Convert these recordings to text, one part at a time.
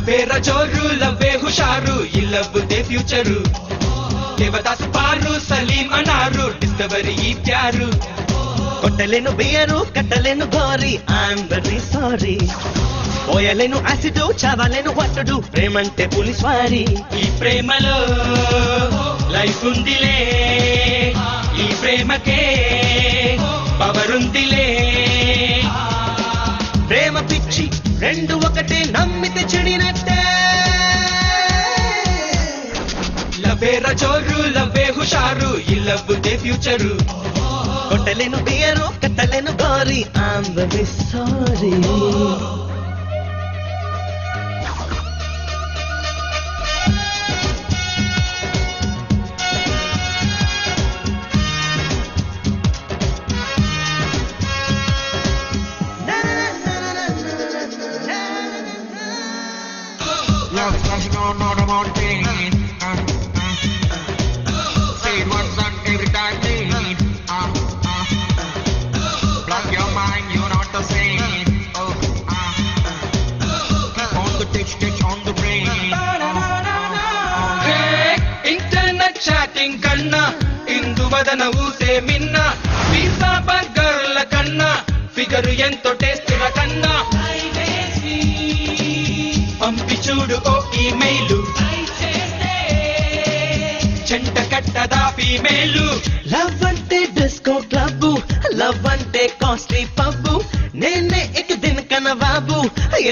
ಬೇರ ಜೋರು ಲವ್ವೇ ಹುಷಾರು ಈ ಲವ್ದೇ ಫ್ಯೂಚರು ದೇವದಾಸ್ ಪಾರು ಸಲೀಂ ಅನಾರು ಡಿಸ್ಕವರಿ ಈ ಪ್ಯಾರು కొట్టలేను బియరు కట్టలేను గోరి ఐఎమ్ వెరీ సారీ పోయలేను యాసిడ్ చావలేను వట్టుడు ప్రేమంటే పులిస్ వారి ఈ ప్రేమలో లైఫ్ ఉందిలే ఈ ప్రేమకే పవరుందిలే ప్రేమ పిచ్చి రెండు ఒకటే నమ్మితే చెడినట్టే లవ్వేర జోరు లవ్వే హుషారు ఈ లవ్దే ఫ్యూచరు కొట్టలేను బియరు కట్టలేను గోరి I'm very sorry Love flashing on all the pain. Say it once and every time need. Plug your mind, you're not the same. Keep on the touch on the brain. Internet chatting కన్నా ఇందు వదన ఊసే మిన్న pizza బర్గర్ల కన్నా figure ఎంతో టేస్టుల కన్నా పంపి చూడు ఓ email చెంట కట్టదా female love అంటే disco club love అంటే కాస్ట్లీ పబ్ నేనే ఇక దినకన బాబు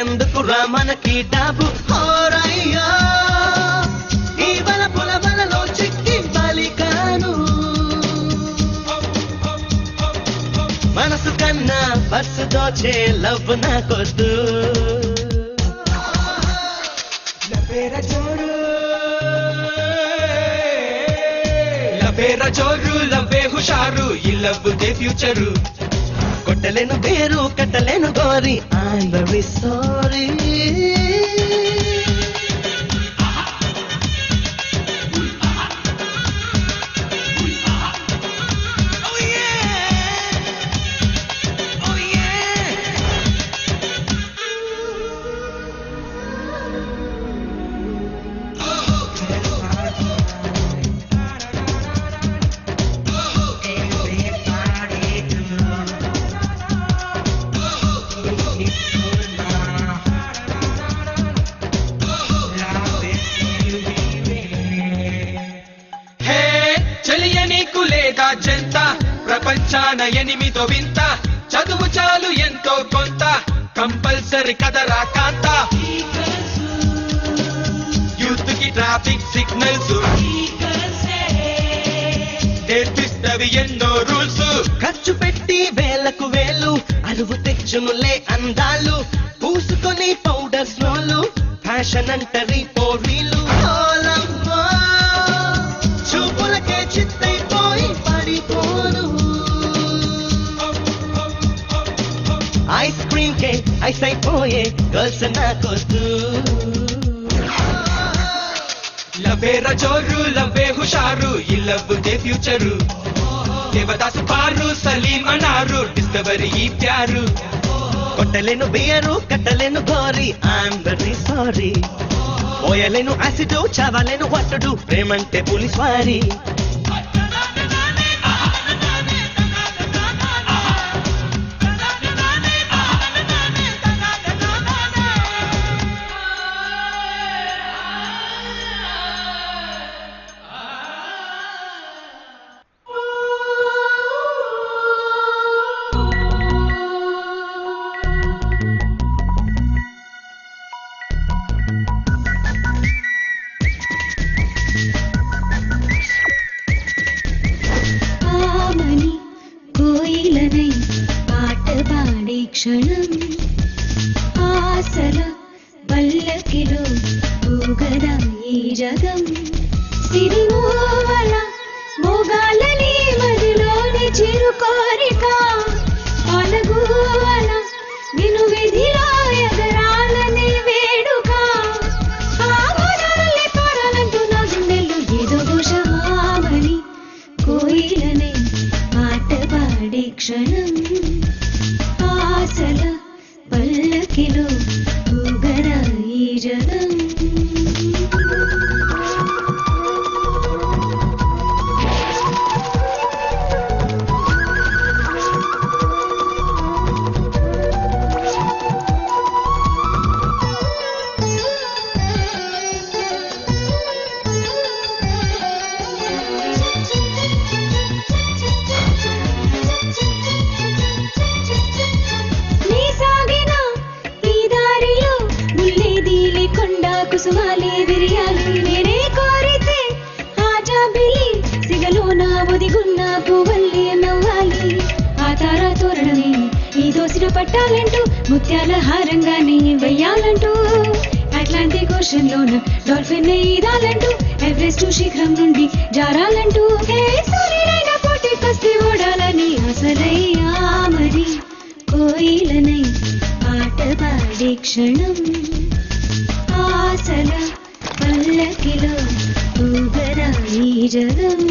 ఎందుకు రా మనకి డాబు హోరయ్యా ఈ బల పుల బలలో చిక్కి బలికాను మనసు కన్నా బస్సు దోచే లవ్ నాకొద్దు లవ్వేర జోరు లవ్వే హుషారు ఈ లవ్దే ఫ్యూచరు కొట్టలేను పేరు కట్టలేను గోరి ఐఎమ్ వెరీ సారీ చెంత ప్రపంచాన ఎనిమిదో వింత చదువు చాలు ఎంతో కొంత కంపల్సరీ కదరా కాంత యూత్ కి ట్రాఫిక్ సిగ్నల్స్ నేర్పిస్తవి ఎన్నో రూల్స్ ఖర్చు పెట్టి వేలకు వేలు అరువు తెచ్చునులే అందాలు పూసుకొని పౌడర్ స్నోలు ఫ్యాషన్ అంటరి పోరీలు చూపులకే చిత్తైపోయి పడిపోను ఐస్ క్రీమ్ కే ఐస్ అయిపోయే గర్ల్స్ నాకొద్దు లవ్వేర జోరు లవ్వే హుషారు ఈ లవ్దే ఫ్యూచరు దేవదాస్ పారు సలీం అనారు డిస్కవరీ ఈ ప్యారు కొట్టలేను బియరు కట్టలేను గోరి ఐఎమ్ వెరీ సారీ పోయలేను యాసిడ్ చావలేను వట్టుడు ప్రేమంటే పులిస్ వారి ముత్యాల హారంగానే వెయ్యాలంటూ అట్లాంటిక్ ఓషన్ లోన డాల్ఫిన్ ఈదాలంటూ ఎవరెస్ట్ శిఖరం నుండి జారాలంటూ ఏ సూర్యుడైన పోటీ కస్తే ఓడాలని అసలయ్యా మరి కోయిలనై పాట పాడే క్షణం ఆశల పల్లకిలో ఊగరా ఈ జగం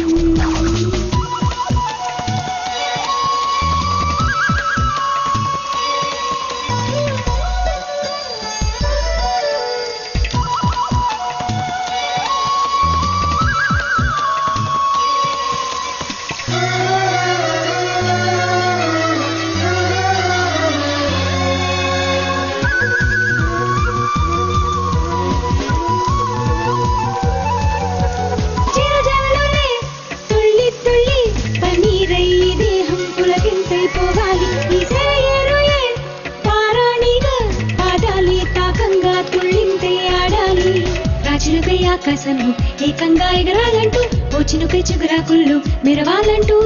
ఆకాశంలో ఏకంగా ఎగరాలంటూ చినుకై చిగురాకుల్లో మెరవాలంటూ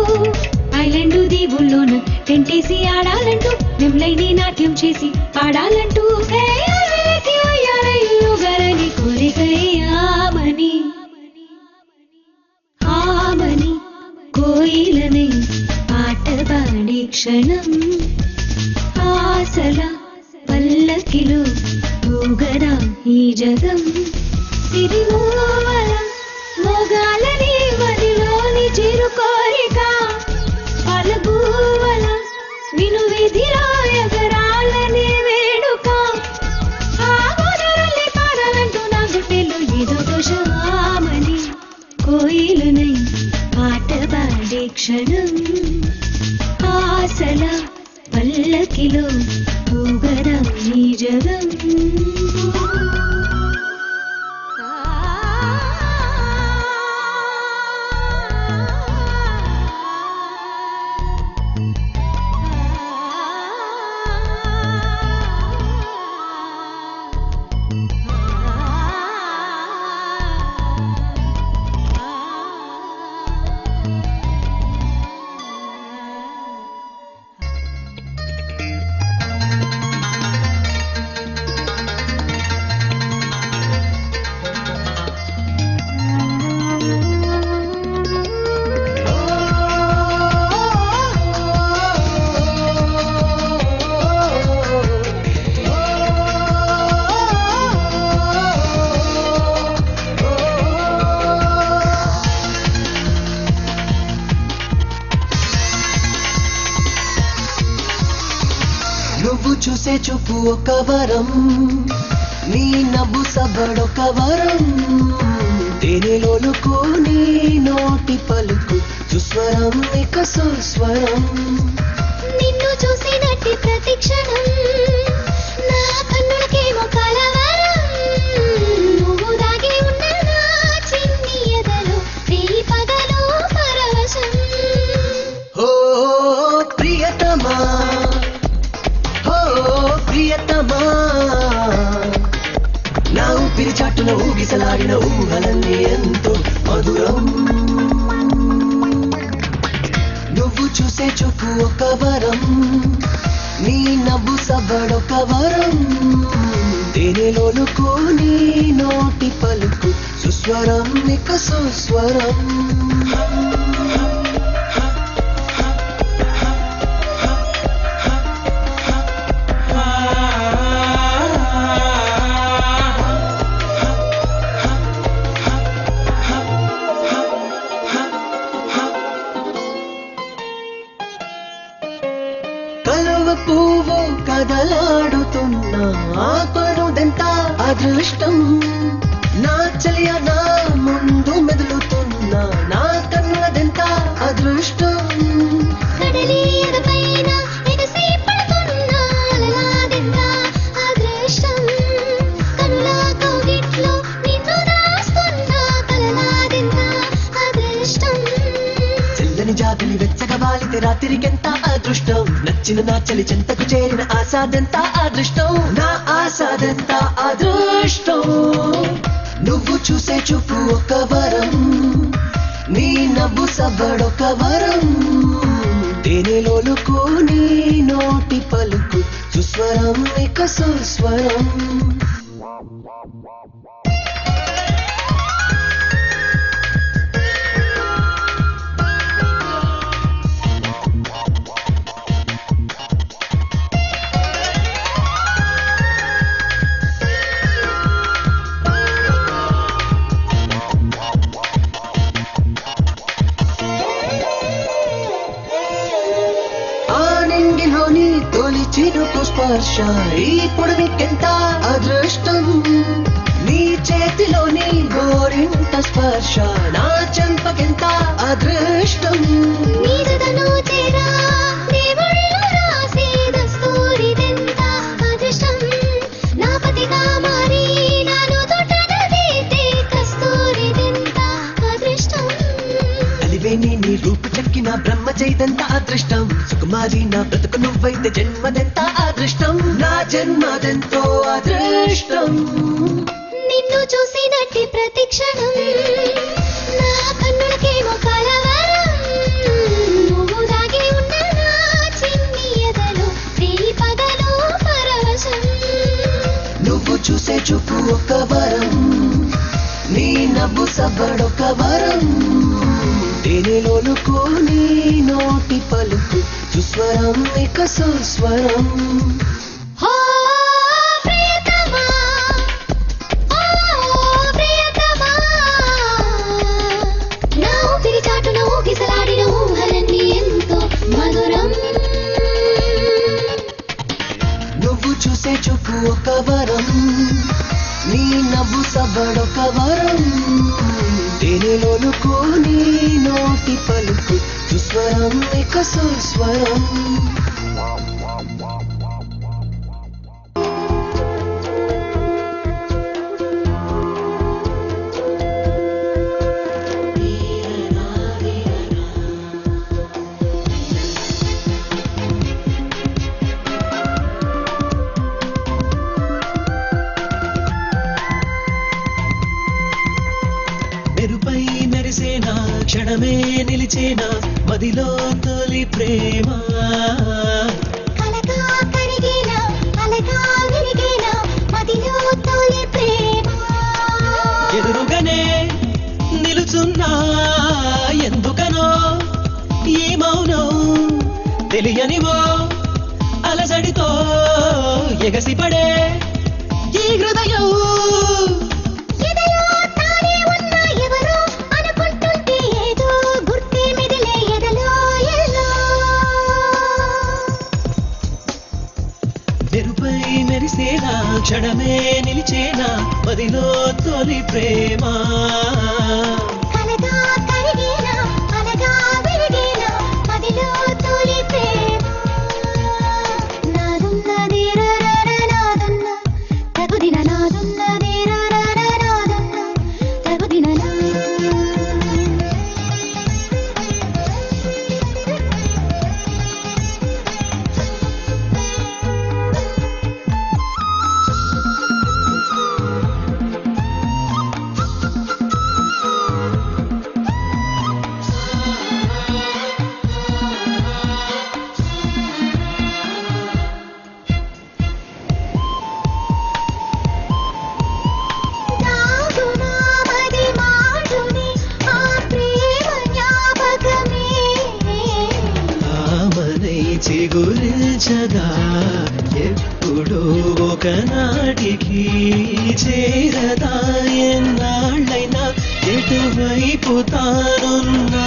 ఐలాండ్ దీవుల్లోన టెంటేసి ఆడాలంటూ నిమ్లైని నాట్యం చేసి పాడాలంటూ గరని కోరికయ్యామని ఆమని కోయిలనై పాట పాడే క్షణం ఆశల పల్లకిలో ఊగరా ఈ జగం సిరిమూవల మోగాలని వదిలోని చిరు కోరిక పలబూవల విను విధిలో ఎగరాలని వేడుక ఆ గోడరల్లి పాడాలంటూ నా గుట్టెలో ఏదో దోషమామని కోయిలనై పాట పాడే క్షణం ఆశల పల్లకిలో ఊగరా ఈ జగం నువ్వు చూసే చూపు ఒక వరం నీ నవ్వు సబడొక వరం తేనెలోనుకో నీ నోటి పలుకు సుస్వరం ఇక సుస్వరం నిన్ను చూసినట్టి ప్రతి క్షణం నా కన్నులకేమో కలవరం నువ్వు దాగి ఉన్న నా చిన్ని ఎదలో నీ పగలో పరవశం ఓ ప్రియతమా ప్రియతమా నా ఊపిరి చాటున ఊగిసలాడిన ఊహలన్నీ ఎంతో మధురం నువ్వు చూసే చూపు ఒక వరం నీ నవ్వు సబడొక వరం తేనెలోనుకో నీ నోటి పలుకు సుస్వరం ఇక సుస్వరం పువ్వు కదలాడుతున్న ఆపరుదెంత అదృష్టం నా చలియ నా ముందు మెదులుతున్న నా కన్నులదెంత అదృష్టం కడలి ఎడపైన ఎగసి పడుతున్న అలలాదెంత అదృష్టం కనుల కౌగిట్లో నిన్ను దాస్తున్న కలలాదెంత అదృష్టం చెల్లని జాతిని వెచ్చగా వాలితే రాత్రికెంత అదృష్టం నచ్చిన నా చలి చెంతకు చేరిన ఆసాదెంత అదృష్టం నా ఆసాదెంత అదృష్టం నువ్వు చూసే చూపు ఒక వరం నీ నవ్వు సబడొక వరం తేనెలోనుకో నీ నోటి పలుకు సుస్వ సుస్వరం ఇక సుస్వరం. ఆనందిలోని తొలి చినుకు స్పర్శ ఈ పొడవికెంత అదృష్టం. నీ చేతిలోని గోరింట స్పర్శ నా చెంపకెంత అదృష్టం. నీజదను చేరా దేవుళ్ళు రాసే దస్తూరిదెంత అదృష్టం. నా పతిగా మారి నాను తొట్టనదైతే కస్తూరిదెంత అదృష్టం. అలివేని నీ రూపు చెక్కిన బ్రహ్మ చైతంత అదృష్టం. సుకుమారి నా బ్రతుకు నువ్వైతే జన్మదెంత అదృష్టం. నా జన్మదెంతో అదృష్టం. నిన్ను చూసినట్టి ప్రతి క్షణం నా కన్నులకేమో కలవరం. నువ్వు దాగి ఉన్న నా చిన్ని ఎదలో రేయి పగలు పరవశం. నువ్వు చూసే చూపు ఒక వరం, నీ నవ్వు సవ్వడొక వరం. తేనెలోనుకో నీ నోటి పలుకు సుస్వరం ఇక సుస్వరం. ఓ ప్రియతమా, ఓ ప్రియతమా, నా ఊపిరి చాటున ఊగిసలాడిన ఊహలన్నీ ఎంతో మధురం. నువ్వు చూసే చూపు ఒక వరం, నీ నవ్వు సవ్వడొక వరం. తేనెలోనుకో నీ నోటి పలుకు సుస్వరం ఇక సుస్వరం. మెరుపై మెరిసేనా క్షణమే నిలిచేనా మదిలో తొలి ప్రేమ. కలగా కరిగేనా అలగా విరిగేనా మదిలో తొలి ప్రేమ. ఎదురుగానే నిలుచున్నా ఎందుకనో ఈ మౌనం తెలియనివో అలజడితో ఎగసిపడే ఈ హృదయం. ఎదలో తానే ఉన్న ఎవరో అనుకుంటుంటే ఏదో గుర్తే మెదిలే ఎదలో ఎల్లో. మెరుపై మెరిసేనా క్షణమే నిలిచేనా మదిలో తొలి ప్రేమ. కలగా కరిగేనా అలగా విరిగేనా మదిలో తొలి ప్రేమ. నాదున్నది రరర నాదున్న తగుదిన నాదున్నది రరర నాదున్న తగుదిన నా. నాగునా మది మాటుని ఆ ప్రేమ జ్ఞాపకమే. ఆమనై చిగురించగా ఎప్పుడో ఒకనాటికి చేరదా ఎన్నాళ్ళైనా ఎటువైపు తానున్నా.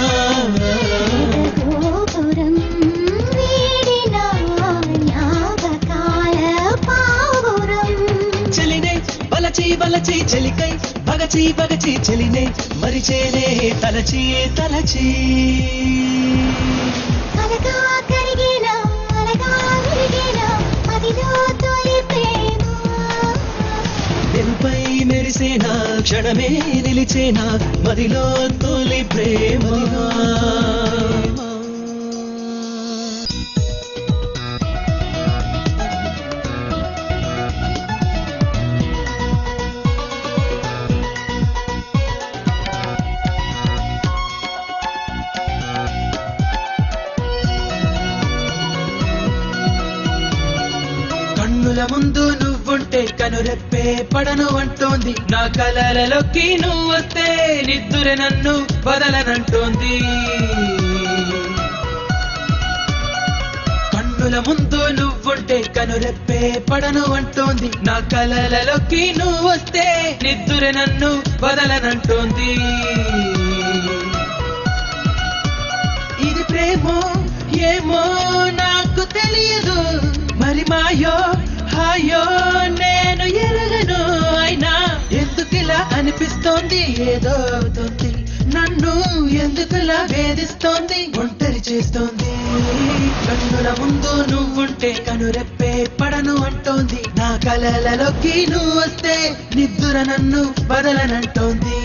గోపురం వీడిన జ్ఞాపకాల పావురం. చెలినే బలచి బలచి చెలికై బగచి బగచి చెలినే మరిచేనే తలచి తలచి. అలగా కరిగేనా అలగా విరిగేనా మదిలో తొలి ప్రేమ. మెరుపై మెరిసేనా క్షణమే నిలిచేనా మదిలో తొలి ప్రేమ. ముందు నువ్వుంటే కనురెప్పే పడను అంటోంది, నా కలలలోకి నువ్వు వస్తే నిద్దురె నన్ను వదలనంటోంది. కన్నుల ముందు నువ్వుంటే కనురెప్పే పడను అంటోంది, నా కలలలోకి నువ్వు వస్తే నిద్దురె నన్ను వదలనంటోంది. ఇది ప్రేమో ఏమో నాకు తెలియదు, మరి మాయో హాయో నేను ఎరగను. అయినా ఎందుకిలా అనిపిస్తోంది, ఏదో అవుతుంది నన్ను ఎందుకులా వేధిస్తోంది, ఒంటరి చేస్తోంది. కన్నుల ముందు నువ్వుంటే కనురెప్పే పడను అంటోంది, నా కలలలోకి నువ్వు వస్తే నిద్దుర నన్ను బదలనంటోంది.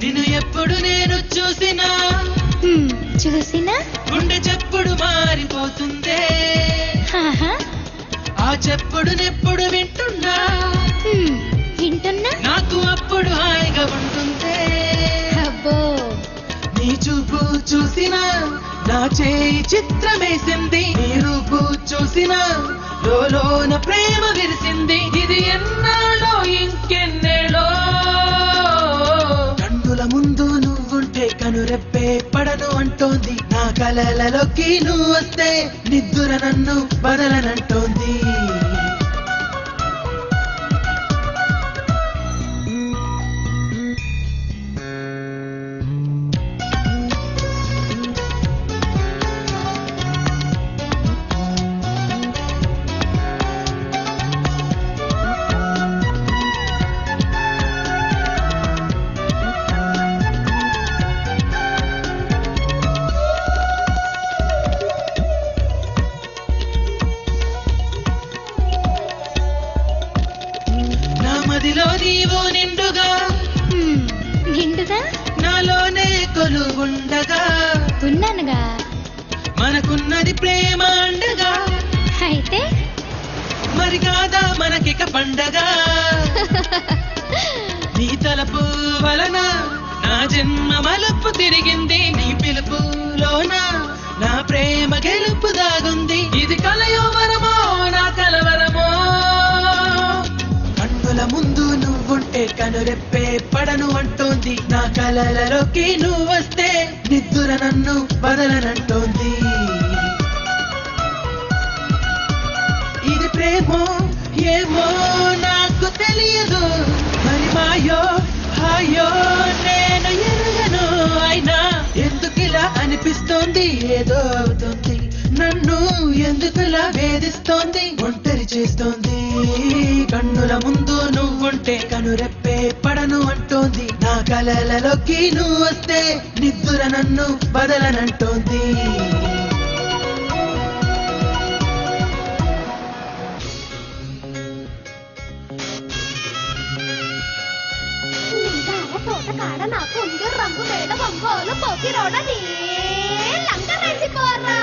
నిన్ను ఎప్పుడు నేను చూసినా చూసినా గుండె చెప్పుడు మారిపోతుందే, ఆహా, ఆ చెప్పుడునెప్పుడు వింటున్నా వింటున్నా, నాకు అప్పుడు హాయిగా ఉంటుందే. అబ్బో నీ చూపు చూసినా నా చేయి చిత్రమేసింది, నీ రూపు చూసినా లోన ప్రేమ విరిసింది. ఇది ఎన్నాళ్ళో ఇంకెన్నేళ్ళో, కన్నుల ముందు నువ్వుంటే కనురెప్పే పడను అంటోంది, నా కలలలోకి నువ్వు వస్తే నిద్దుర నన్ను బదలనంటోంది. నా మదిలో నీవు నిండుగా నిండుగా నాలోనే కొలువుండగా, ఉన్నానుగా, మనకున్నది ప్రేమ అండగా, అయితే మరి కాదా మనకిక పండగ. నీ తలపు వలన నా జన్మ మలుపు తిరిగింది, నీ పిలుపులోన నా ప్రేమ గెలుపు దాగుంది. ఇది కలయో వరమో నా కలవరమో, కన్నుల ముందు నువ్వుంటే కనురెప్పే పడను అంటోంది, నా కలలలోకి నువ్వు వస్తే నిద్దుర నన్ను బదలనంటోంది. ఇది ప్రేమో ఏమో నాకు తెలియదు, మరి మాయో హాయో నేను ఎరగను. అయినా ఎందుకిలా అనిపిస్తోంది, ఏదో అవుతుంది నన్ను ఎందుకులా వేధిస్తోంది, ఒంటరి చేస్తోంది. కన్నుల ముందు నువ్వుంటే కనురెప్పే పడను అంటోంది, నా కలలలోకి నువ్వు వస్తే నిద్దుర నన్ను బదలనంటోంది. తోటకాడ నాకు ఉంది రంగు వేడ ఒంగోలు పోకిరోడని లంక రెచ్చిపోరా.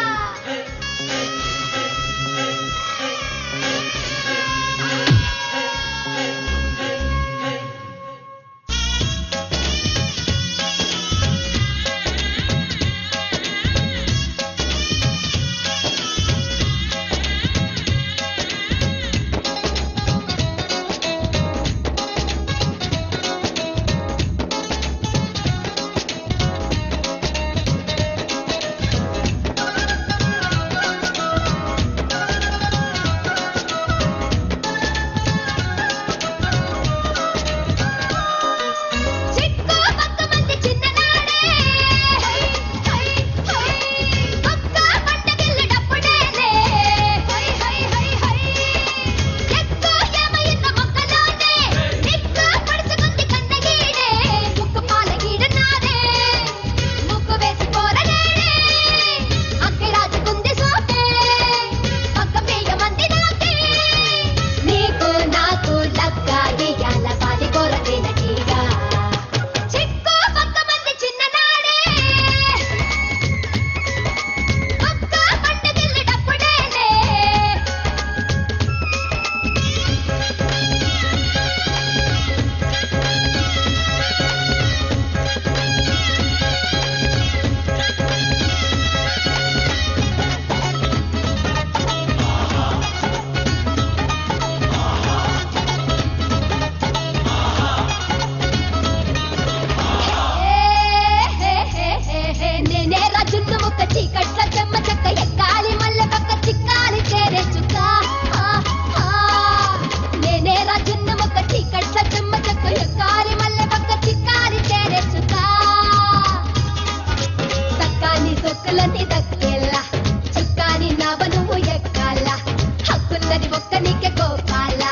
చుట్టేస్తే కోపాల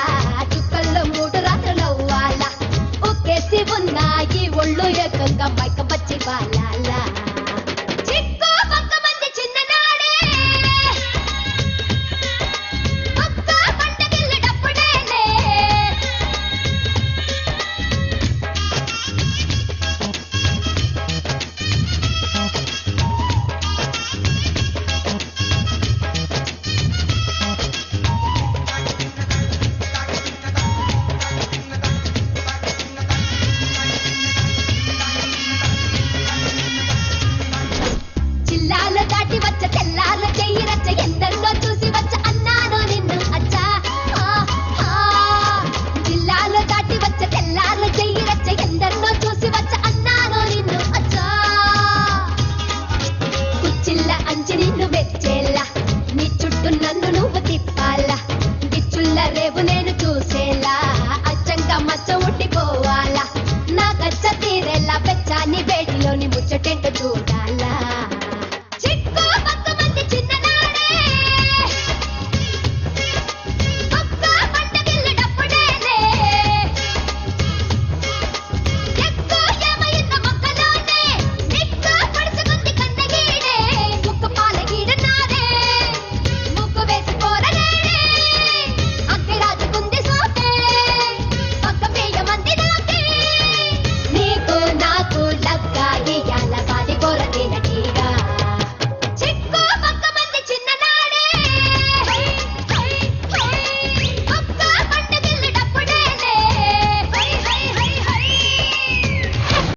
చుక్కల్లో 3 రాత్రులు అవ్వాల ఒకేసి ఉన్నాయి ఒళ్ళు ఏకంగా మైక పచ్చి బాలాల చిక్కు పక్క మంది చిన్ననాడే ఒక్క పంటకెళ్ళేటప్పుడేలే జిల్లాలు దాటి వచ్చ తెల్లారు చెయ్యి రచ్చ ఎందరిలో చూసి వచ్చ అన్నాను నిన్ను అచ్చా జిల్లాలు దాటి వచ్చ తెల్లారు చెయ్యి రచ్చ ఎందరిలో చూసి వచ్చ అన్నాను నిన్ను అచ్చా కుచ్చిల్ల అంచి నిన్ను మెచ్చేలా నీ చుట్టూ నన్ను నువ్వు తిప్పాలా గిచ్చుల్ల రేవు